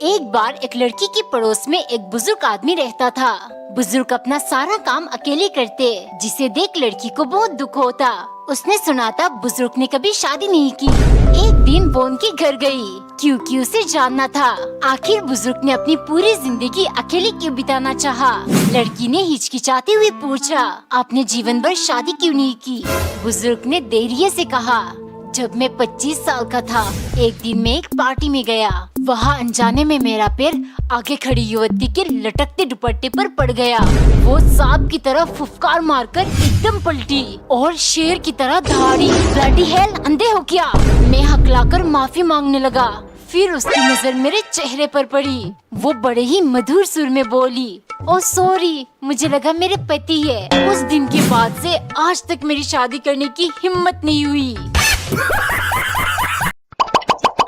एक बार एक लड़की के पड़ोस में एक बुजुर्ग आदमी रहता था। बुजुर्ग अपना सारा काम अकेले करते, जिसे देख लड़की को बहुत दुख होता। उसने सुना था बुजुर्ग ने कभी शादी नहीं की। एक दिन वो उनके घर गई क्योंकि उसे जानना था आखिर बुजुर्ग ने अपनी पूरी जिंदगी अकेले क्यों बिताना चाहा। लड़की ने हिचकिचाते हुए पूछा, आपने जीवन भर शादी क्यों नहीं की? बुजुर्ग ने धैर्य से कहा, जब मैं 25 साल का था, एक दिन मैं एक पार्टी में गया। वहाँ अनजाने में मेरा पैर आगे खड़ी युवती के लटकते दुपट्टे पर पड़ गया। वो सांप की तरह फुफकार मारकर एकदम पलटी और शेर की तरह दहाड़ी। ब्लडी हेल, अंधे हो क्या? मैं हकलाकर माफी मांगने लगा। फिर उसकी नजर मेरे चेहरे पर पड़ी। वो बड़े ही मधुर सुर में बोली, ओ सॉरी, मुझे लगा मेरे पति है। उस दिन के बाद से आज तक मेरी शादी करने की हिम्मत नहीं हुई।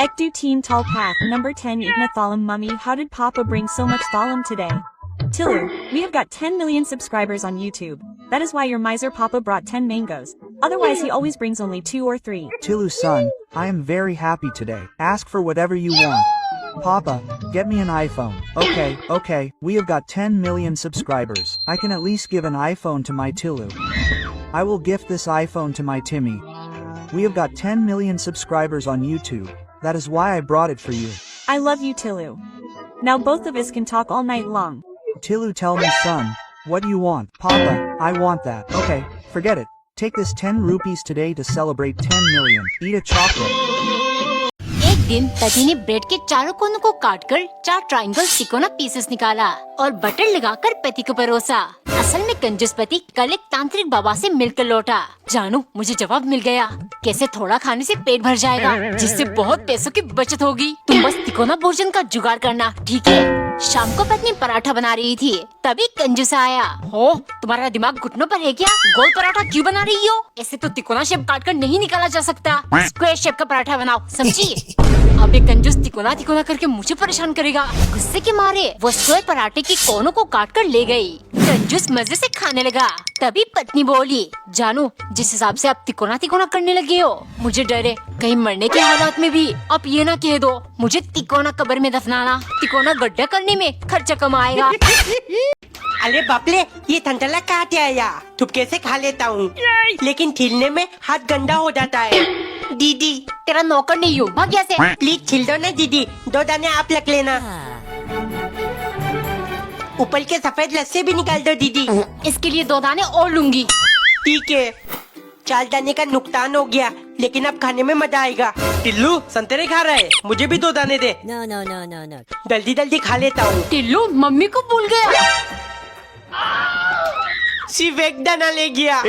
Ekdu Teen Tall Path Number 10 Ignathalam Mummy. How did Papa bring so much thalam today? Tilu, we have got 10 million subscribers on YouTube. That is why your miser Papa brought 10 mangoes. Otherwise he always brings only 2 or 3. Tilu son, I am very happy today. Ask for whatever you want. Papa, get me an iPhone. Okay, we have got 10 million subscribers. I can at least give an iPhone to my Tilu. I will gift this iPhone to my Timmy. We have got 10 million subscribers on YouTube. That is why I brought it for you. I love you, Tilu. Now both of us can talk all night long. Tilu, tell me son, what do you want? Papa, I want that. Okay, forget it. Take this 10 rupees today to celebrate 10 million. Eat a chocolate. एक दिन पति ने bread के चारों कोनों को काटकर 4 triangle तिकोना pieces निकाला और बटर लगाकर पति को परोसा। असल में कंजूस पति कल एक तांत्रिक बाबा से मिलकर लौटा। जानू, मुझे जवाब मिल गया। कैसे थोड़ा खाने से पेट भर जाएगा, जिससे बहुत पैसों की बचत होगी। तुम बस तिकोना भोजन का जुगाड़ करना, ठीक है? शाम को पत्नी पराठा बना रही थी, तभी कंजूस आया। हो, तुम्हारा दिमाग घुटनों पर है क्या? गोल पराठा क्यों बना रही हो? ऐसे तो तिकोना शेप काट कर नहीं निकाला जा सकता। स्क्वायर शेप का पराठा बनाओ, समझी? अब ये कंजूस तिकोना करके मुझे परेशान करेगा। गुस्से के मारे वो स्क्वायर पराठे के कोनों को काट कर ले गई। कंजूस मजे से खाने लगा। तभी पत्नी बोली, जानू, जिस हिसाब से आप तिकोना करने लगे हो, मुझे डर है कहीं मरने के हालात में भी आप ये ना कह दो मुझे तिकोना कब्र में दफनाना। तिकोना गड्ढा करने में खर्चा कम आएगा। अरे बापले, ये ठंडला कहाँ से आया? थुपके से खा लेता हूँ, लेकिन छीलने में हाथ गंदा हो जाता है। दीदी, तेरा नौकर नहीं हूँ, भाग यहाँ से। प्लीज छील दो ना दीदी, 2 दाने आप रख लेना। ऊपर के सफेद लस्से भी निकाल दो दीदी। इसके लिए 2 दाने और लूंगी। ठीक है, 4 दाने का नुकसान हो गया, लेकिन अब खाने में मजा आएगा। टिल्लू, संतरे खा रहा है, मुझे भी 2 दाने दे। No. जल्दी खा लेता हूँ। टिल्लू मम्मी को भूल गया। सिर्फ 1 दाना ले गया।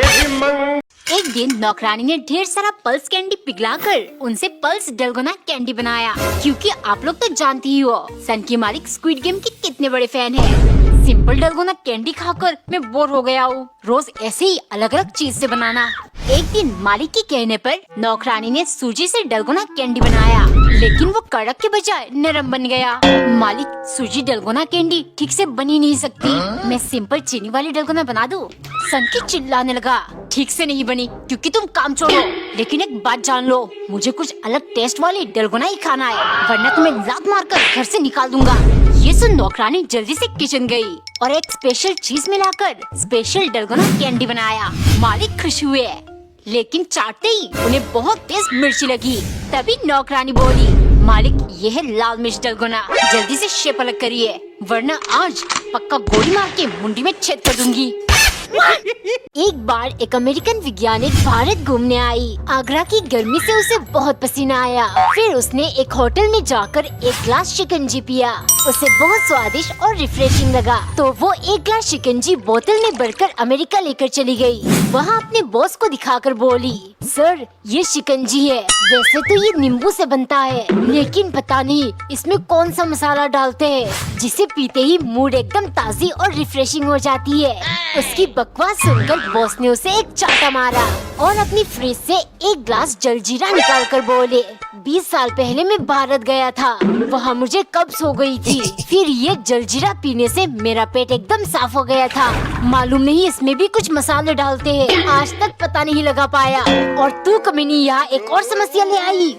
एक दिन नौकरानी ने ढेर सारा पल्स कैंडी पिघलाकर उनसे पल्स डलगोना कैंडी बनाया, क्योंकि आप लोग तो जानती ही हो सन की मालिक स्क्विड गेम के कितने बड़े फैन हैं। सिंपल डलगोना कैंडी खाकर मैं बोर हो गया हूँ। रोज ऐसे ही अलग अलग चीज से बनाना। एक दिन मालिक के कहने पर नौकरानी ने सूजी से डलगोना कैंडी बनाया, लेकिन वो कड़क के बजाय नरम बन गया। मालिक, सूजी डलगोना कैंडी ठीक से बनी नहीं सकती, मैं सिंपल चीनी वाली डलगोना बना दूं? सन की चिल्लाने लगा, ठीक से नहीं बनी क्योंकि तुम काम छोड़ो। लेकिन एक बात जान लो, मुझे कुछ अलग टेस्ट वाली डलगोना ही खाना है, वरना तुम्हें लात मारकर घर से निकाल दूंगा। ये सुन नौकरानी जल्दी से किचन गई और एक स्पेशल चीज मिलाकर स्पेशल डलगोना कैंडी बनाया। मालिक खुश हुए, लेकिन चाटते ही उन्हें बहुत तेज मिर्ची लगी। तभी नौकरानी बोली, मालिक, ये है लाल मिर्च डलगोना, जल्दी से शेप अलग करिए, वरना आज पक्का गोली मार के मुंडी में छेद कर दूंगी। एक बार एक अमेरिकन वैज्ञानिक भारत घूमने आई। आगरा की गर्मी से उसे बहुत पसीना आया। फिर उसने एक होटल में जाकर एक ग्लास शिकंजी पिया। उसे बहुत स्वादिष्ट और रिफ्रेशिंग लगा, तो वो एक ग्लास शिकंजी बोतल में भरकर अमेरिका लेकर चली गई। वहाँ अपने बॉस को दिखाकर बोली, सर, ये शिकंजी है। वैसे तो ये नींबू से बनता है, लेकिन पता नहीं इसमें कौन सा मसाला डालते हैं, जिसे पीते ही मूड एकदम ताज़ी और रिफ्रेशिंग हो जाती है। उसकी बकवास सुनकर बॉस ने उसे एक चाटा मारा और अपनी फ्रिज से एक ग्लास जलजीरा निकालकर बोले, 20 साल पहले मैं भारत गया था, वहाँ मुझे कब्ज हो गई थी। फिर ये जलजीरा पीने से मेरा पेट एकदम साफ हो गया था। मालूम नहीं इसमें भी कुछ मसाले डालते हैं, आज तक पता नहीं लगा पाया। और तू कमीनी यहाँ एक और समस्या ले आई।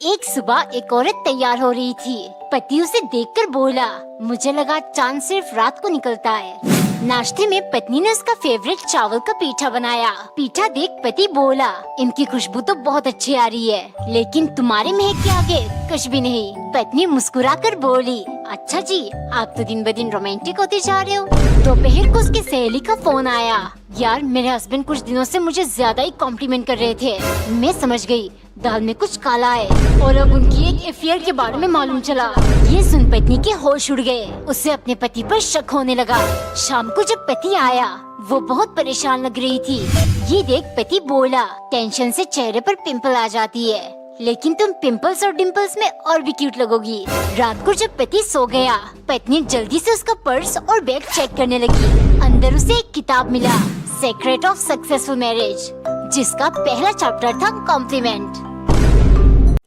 एक सुबह एक औरत तैयार हो रही थी। पति उसे देखकर बोला, मुझे लगा चांद सिर्फ रात को निकलता है। नाश्ते में पत्नी ने उसका फेवरेट चावल का पीठा बनाया। पीठा देख पति बोला, इनकी खुशबू तो बहुत अच्छी आ रही है, लेकिन तुम्हारे महक के आगे कुछ भी नहीं। पत्नी मुस्कुराकर बोली, अच्छा जी, आप तो दिन ब दिन रोमांटिक होते जा रहे हो। दोपहर को उसकी सहेली का फोन आया। यार, मेरे हस्बैंड कुछ दिनों से मुझे ज्यादा ही कॉम्प्लीमेंट कर रहे थे। मैं समझ गई दाल में कुछ काला है और अब उनकी एक अफेयर के बारे में मालूम चला। ये सुन पत्नी के होश उड़ गए। उसे अपने पति पर शक होने लगा। शाम को जब पति आया, वो बहुत परेशान लग रही थी। ये देख पति बोला, टेंशन से चेहरे पर पिंपल आ जाती है, लेकिन तुम पिंपल्स और डिम्पल्स में और भी क्यूट लगोगी। रात को जब पति सो गया, पत्नी जल्दी से उसका पर्स और बैग चेक करने लगी। अंदर उसे एक किताब मिला, सीक्रेट ऑफ सक्सेसफुल मैरिज, जिसका पहला चैप्टर था कॉम्प्लीमेंट।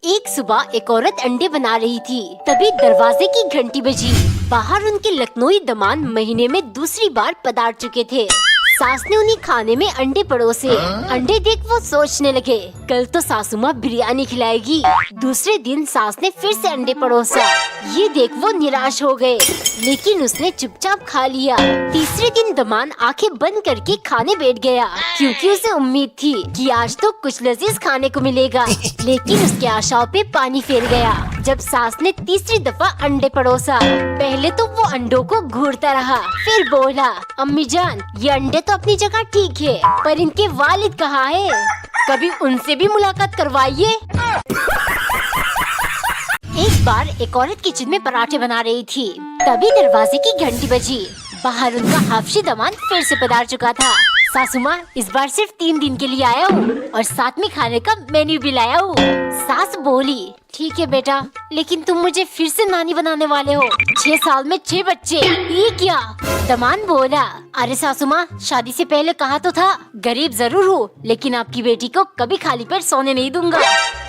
एक सुबह एक औरत अंडे बना रही थी, तभी दरवाजे की घंटी बजी। बाहर उनके लखनऊई दमाद महीने में दूसरी बार पधार चुके थे। सास ने उन्हें खाने में अंडे परोसे। अंडे देख वो सोचने लगे, कल तो सासू माँ बिरयानी खिलाएगी। दूसरे दिन सास ने फिर से अंडे परोसा। ये देख वो निराश हो गए, लेकिन उसने चुपचाप खा लिया। तीसरे दिन दमाद आंखें बंद करके खाने बैठ गया, क्योंकि उसे उम्मीद थी कि आज तो कुछ लजीज खाने को मिलेगा। लेकिन उसकी आशाओं पे पानी फिर गया जब सास ने तीसरी दफा अंडे परोसा। पहले तो वो अंडों को घूरता रहा, फिर बोला, अम्मी जान, ये अंडे तो अपनी जगह ठीक है, पर इनके वालिद कहाँ है? कभी उनसे भी मुलाकात करवाइए। एक बार एक औरत किचन में पराठे बना रही थी, तभी दरवाजे की घंटी बजी। बाहर उनका हाफशी दमाद फिर से पधार चुका था। सासू माँ, इस बार सिर्फ 3 दिन के लिए आया हूँ और साथ में खाने का मेन्यू भी लाया हूँ। सास बोली, ठीक है बेटा, लेकिन तुम मुझे फिर से नानी बनाने वाले हो। 6 साल में 6 बच्चे, ये क्या? दमाद बोला, अरे सासू माँ, शादी से पहले कहा तो था, गरीब जरूर हूँ, लेकिन आपकी बेटी को कभी खाली पेट सोने नहीं दूंगा।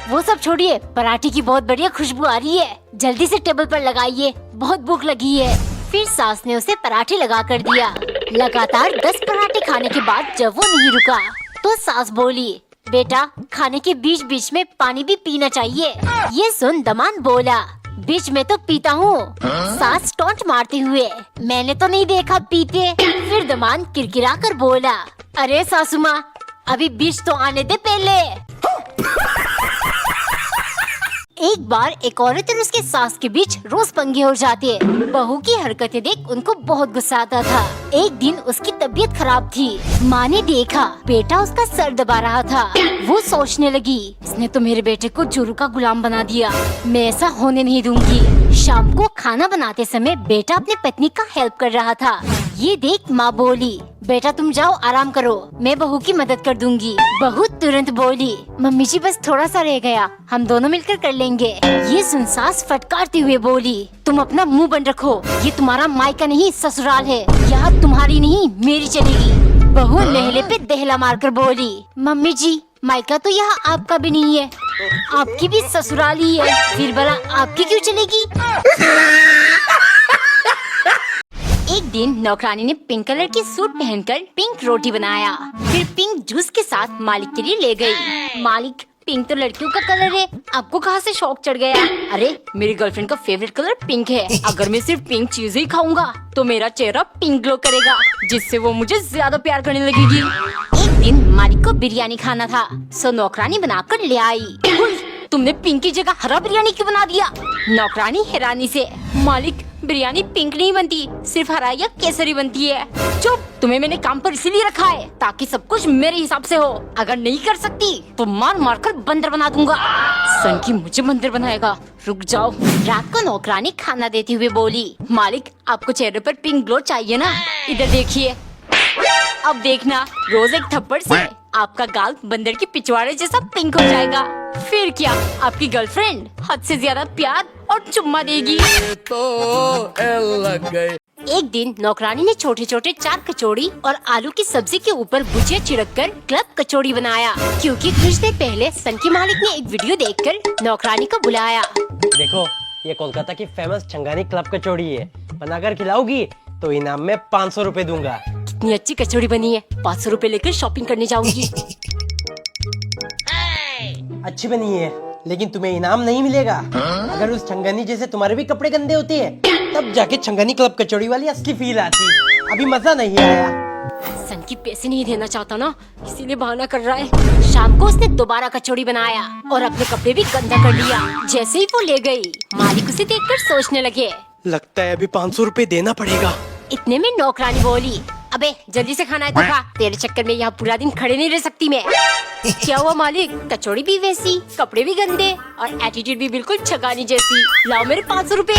वो सब छोड़िए, पराठे की बहुत बढ़िया खुशबू आ रही है, जल्दी से टेबल पर लगाइए, बहुत भूख लगी है। फिर सास ने उसे पराठे लगा कर दिया। लगातार 10 पराठे खाने के बाद जब वो नहीं रुका, तो सास बोली, बेटा, खाने के बीच बीच में पानी भी पीना चाहिए। ये सुन दमाद बोला, बीच में तो पीता हूँ। सास टोंट मारते हुए, मैंने तो नहीं देखा पीते। फिर दमाद किरकिरा कर बोला, अरे सासू माँ, अभी बीच तो आने दे पहले। एक बार एक औरत और उसके सास के बीच रोज पंगे हो जाते। बहू की हरकतें देख उनको बहुत गुस्सा आता था। एक दिन उसकी तबीयत खराब थी। माँ ने देखा बेटा उसका सर दबा रहा था। वो सोचने लगी, इसने तो मेरे बेटे को जोरू का गुलाम बना दिया, मैं ऐसा होने नहीं दूंगी। शाम को खाना बनाते समय बेटा अपने पत्नी का हेल्प कर रहा था। ये देख माँ बोली, बेटा तुम जाओ आराम करो, मैं बहू की मदद कर दूंगी। बहू तुरंत बोली, मम्मी जी बस थोड़ा सा रह गया, हम दोनों मिलकर कर लेंगे। ये सुन सास फटकारते हुए बोली, तुम अपना मुंह बंद रखो, ये तुम्हारा मायका नहीं ससुराल है, यहाँ तुम्हारी नहीं मेरी चलेगी। बहू लहले पे दहला मारकर बोली, मम्मी जी, मायका तो यहाँ आपका भी नहीं है, आपकी भी ससुराल ही है, फिर भला आपकी क्यों चलेगी? एक दिन नौकरानी ने पिंक कलर की सूट पहनकर पिंक रोटी बनाया, फिर पिंक जूस के साथ मालिक के लिए ले गई। मालिक, पिंक तो लड़कियों का कलर है, आपको कहाँ से शौक चढ़ गया? अरे मेरी गर्लफ्रेंड का फेवरेट कलर पिंक है, अगर मैं सिर्फ पिंक चीज ही खाऊंगा तो मेरा चेहरा पिंक ग्लो करेगा, जिससे वो मुझे ज्यादा प्यार करने लगेगी। एक दिन मालिक को बिरयानी खाना था, सो नौकरानी बनाकर ले आई। तुमने पिंक की जगह हरा बिरयानी क्यों बना दिया? नौकरानी हैरानी से, मालिक, बिरयानी पिंक नहीं बनती, सिर्फ हरा या केसरी बनती है। चुप, तुम्हें मैंने काम पर इसीलिए रखा है ताकि सब कुछ मेरे हिसाब से हो, अगर नहीं कर सकती तो मार मार कर बंदर बना दूंगा। सन की मुझे बंदर बनाएगा, रुक जाओ। रात को नौकरानी खाना देते हुए बोली, मालिक, आपको चेहरे पर पिंक ग्लो चाहिए ना, इधर देखिए। अब देखना, रोज एक थप्पड़ से आपका गाल बंदर की पिछवाड़े जैसा पिंक हो जाएगा, फिर क्या आपकी गर्लफ्रेंड हद से ज्यादा प्यार और चुम्मा देगी। एक दिन नौकरानी ने छोटे छोटे 4 कचौड़ी और आलू की सब्जी के ऊपर भुजिया छिड़क कर क्लब कचौड़ी बनाया, क्योंकि कुछ देर पहले सन के मालिक ने एक वीडियो देखकर नौकरानी को बुलाया। देखो, ये कोलकाता की फेमस चंगानी क्लब कचौड़ी है, बनाकर खिलाओगी तो इनाम में 500 रुपए दूंगा। कितनी अच्छी कचौड़ी बनी है, 500 रुपए लेकर शॉपिंग करने जाऊंगी। अच्छी बनी है लेकिन तुम्हें इनाम नहीं मिलेगा। अगर उस छंगनी जैसे तुम्हारे भी कपड़े गंदे होते हैं तब जाके छंगनी क्लब कचौड़ी वाली असली फील आती। अभी मजा नहीं आया। सन की पैसे नहीं देना चाहता ना, इसीलिए बहाना कर रहा है। शाम को उसने दोबारा कचौड़ी बनाया और अपने कपड़े भी गंदा कर लिया। जैसे ही वो ले गई, मालिक उसे देखकर सोचने लगे। लगता है अभी 500 रुपए देना पड़ेगा। इतने में नौकरानी बोली, अबे जल्दी से खाना है तो खा, तेरे चक्कर में यहाँ पूरा दिन खड़े नहीं रह सकती मैं। क्या हुआ मालिक, कचौड़ी भी वैसी, कपड़े भी गंदे और एटीट्यूड भी बिल्कुल छगानी जैसी। लाओ मेरे 500 रुपए।